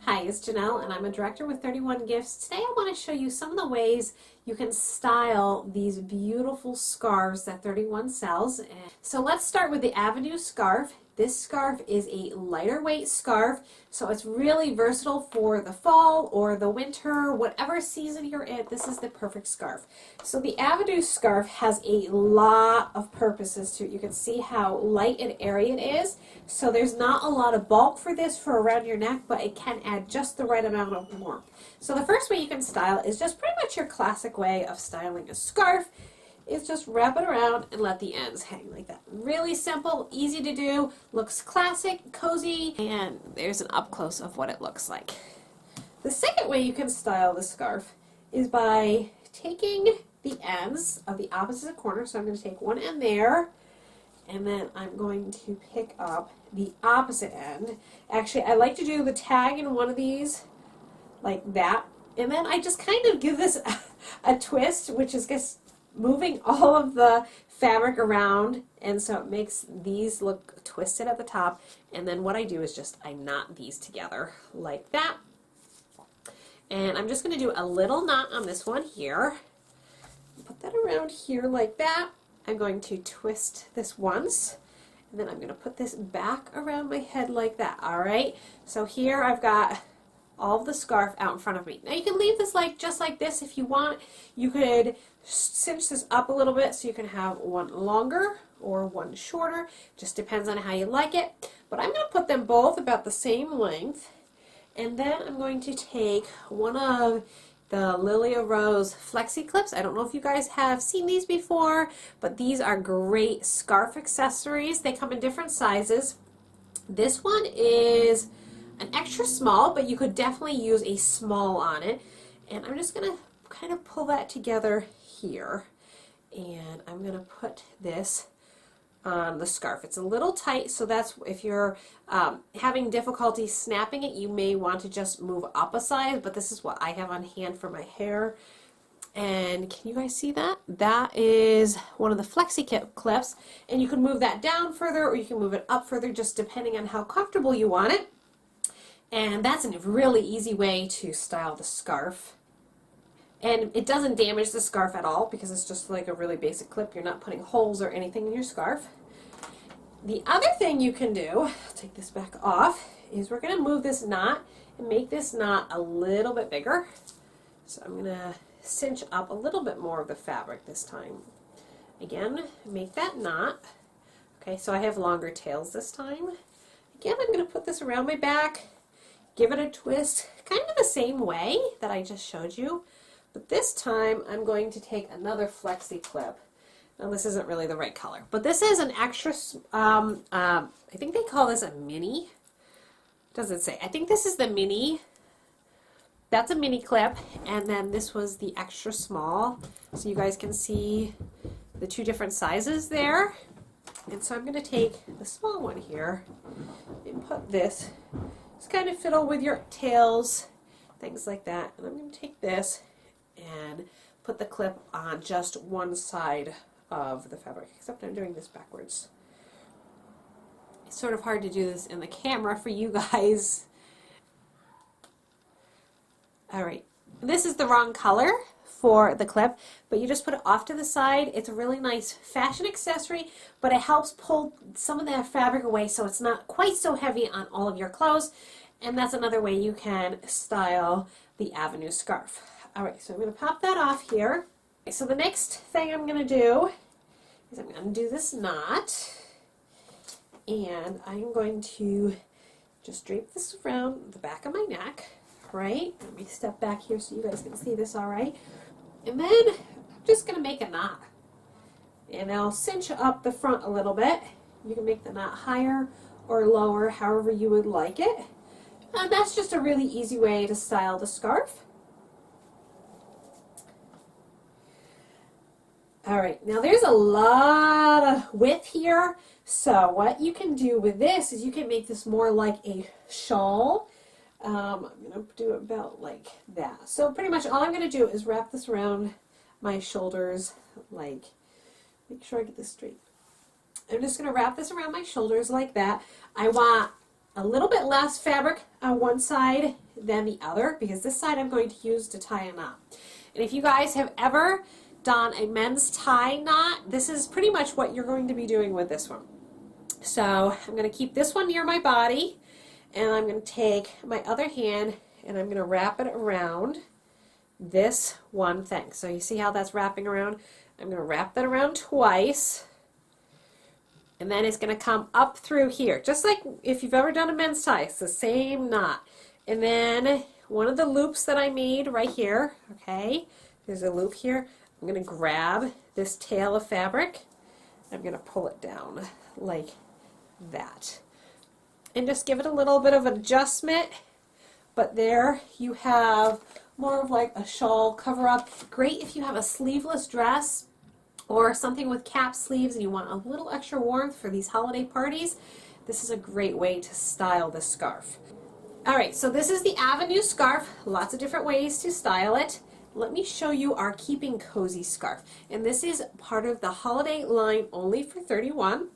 Hi, it's Janelle and I'm a director with Thiry-one Gifts. Today I want to show you some of the ways you can style these beautiful scarves that Thiry-one sells. So let's start with the Avenue scarf. This scarf is a lighter weight scarf, so it's really versatile for the fall or the winter, whatever season you're in. This is the perfect scarf. So the Avenue scarf has a lot of purposes to it. You can see how light and airy it is. So there's not a lot of bulk for this for around your neck, but it can add just the right amount of warmth. So the first way you can style is just pretty much your classic way of styling a scarf. Is just wrap it around and let the ends hang like that. Really simple, easy to do, looks classic, cozy, and there's an up close of what it looks like. The second way you can style the scarf is by taking the ends of the opposite corner. So I'm going to take one end there, and then I'm going to pick up the opposite end. Actually, I like to do the tag in one of these like that, and then I just kind of give this a twist, which is just moving all of the fabric around, and so it makes these look twisted at the top. And then what I do is just I knot these together like that, and I'm just going to do a little knot on this one here, put that around here like that. I'm going to twist this once, and then I'm going to put this back around my head like that. Alright, so here I've got all of the scarf out in front of me. Now you can leave this just like this if you want. You could cinch this up a little bit so you can have one longer or one shorter. Just depends on how you like it. But I'm going to put them both about the same length, and then I'm going to take one of the Lilia Rose flexi clips. I don't know if you guys have seen these before, but these are great scarf accessories. They come in different sizes. This one is an extra small, but you could definitely use a small on it. And I'm just going to kind of pull that together here, and I'm going to put this on the scarf. It's a little tight, so that's if you're having difficulty snapping it, you may want to just move up a size, but this is what I have on hand for my hair. And can you guys see that? That is one of the flexi clips, and you can move that down further or you can move it up further, just depending on how comfortable you want it. And that's a really easy way to style the scarf. And it doesn't damage the scarf at all because it's just like a really basic clip. You're not putting holes or anything in your scarf. The other thing you can do, I'll take this back off, is we're going to move this knot and make this knot a little bit bigger. So I'm going to cinch up a little bit more of the fabric this time. Again, make that knot. Okay, so I have longer tails this time. Again, I'm going to put this around my back. Give it a twist, kind of the same way that I just showed you, but this time I'm going to take another flexi clip. Now this isn't really the right color, but this is an extra, I think they call this a mini. Doesn't say. I think this is the mini. That's a mini clip, and then this was the extra small, so you guys can see the two different sizes there. And so I'm going to take the small one here and put this. Just kind of fiddle with your tails, things like that. And I'm going to take this and put the clip on just one side of the fabric, except I'm doing this backwards. It's sort of hard to do this in the camera for you guys. Alright, this is the wrong color for the clip, but you just put it off to the side. It's a really nice fashion accessory, but it helps pull some of that fabric away so it's not quite so heavy on all of your clothes. And that's another way you can style the Avenue scarf. Alright, so I'm going to pop that off here. So the next thing I'm going to do is I'm going to do this knot, and I'm going to just drape this around the back of my neck. Right? Let me step back here so you guys can see this alright. And then I'm just going to make a knot. And I'll cinch up the front a little bit. You can make the knot higher or lower, however you would like it. And that's just a really easy way to style the scarf. Alright, now there's a lot of width here. So what you can do with this is you can make this more like a shawl. I'm going to do it about like that. So pretty much all I'm going to do is wrap this around my shoulders, like, make sure I get this straight. I'm just going to wrap this around my shoulders like that. I want a little bit less fabric on one side than the other because this side I'm going to use to tie a knot. And if you guys have ever done a men's tie knot, this is pretty much what you're going to be doing with this one. So I'm going to keep this one near my body, and I'm going to take my other hand and I'm going to wrap it around this one thing. So you see how that's wrapping around? I'm going to wrap that around twice, and then it's going to come up through here, just like if you've ever done a men's tie. It's the same knot. And then one of the loops that I made right here, okay, there's a loop here. I'm going to grab this tail of fabric. I'm going to pull it down like that. And just give it a little bit of adjustment. But there you have more of like a shawl cover up. Great if you have a sleeveless dress or something with cap sleeves and you want a little extra warmth for these holiday parties. This is a great way to style this scarf. Alright, so this is the Avenue scarf. Lots of different ways to style it. Let me show you our Keepin Cozy scarf. And this is part of the holiday line only for Thiry-one.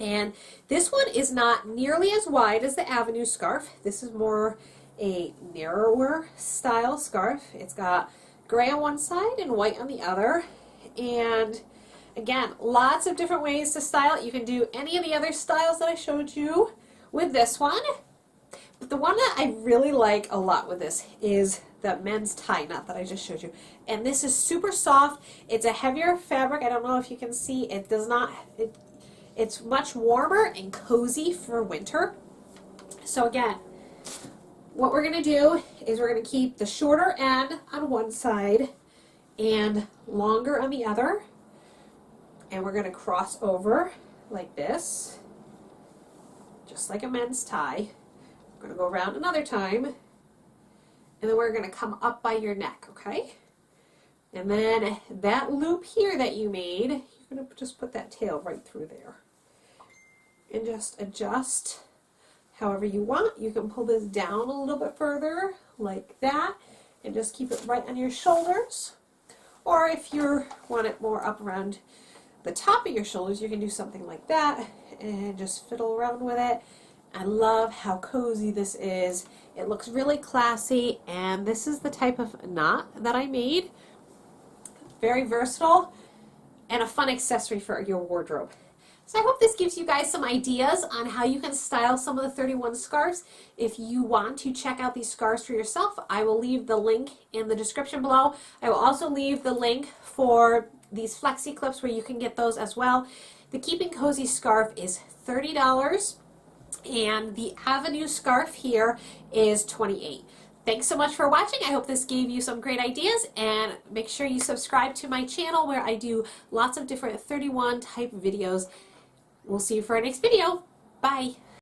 And this one is not nearly as wide as the Avenue scarf. This is more a narrower style scarf. It's got gray on one side and white on the other. And again, lots of different ways to style it. You can do any of the other styles that I showed you with this one. But the one that I really like a lot with this is the men's tie knot that I just showed you. And this is super soft. It's a heavier fabric. I don't know if you can see. It does not, it's much warmer and cozy for winter. So again, what we're going to do is we're going to keep the shorter end on one side and longer on the other. And we're going to cross over like this, just like a men's tie. We're going to go around another time, and then we're going to come up by your neck, okay? And then that loop here that you made, you're going to just put that tail right through there. And just adjust however you want. You can pull this down a little bit further, like that, and just keep it right on your shoulders. Or if you want it more up around the top of your shoulders, you can do something like that and just fiddle around with it. I love how cozy this is. It looks really classy, and this is the type of knot that I made. Very versatile and a fun accessory for your wardrobe. So I hope this gives you guys some ideas on how you can style some of the Thiry-one scarves. If you want to check out these scarves for yourself, I will leave the link in the description below. I will also leave the link for these flexi clips where you can get those as well. The Keepin Cozy scarf is $30, and the Avenue scarf here is $28. Thanks so much for watching. I hope this gave you some great ideas, and make sure you subscribe to my channel where I do lots of different Thiry-one type videos. We'll see you for our next video. Bye.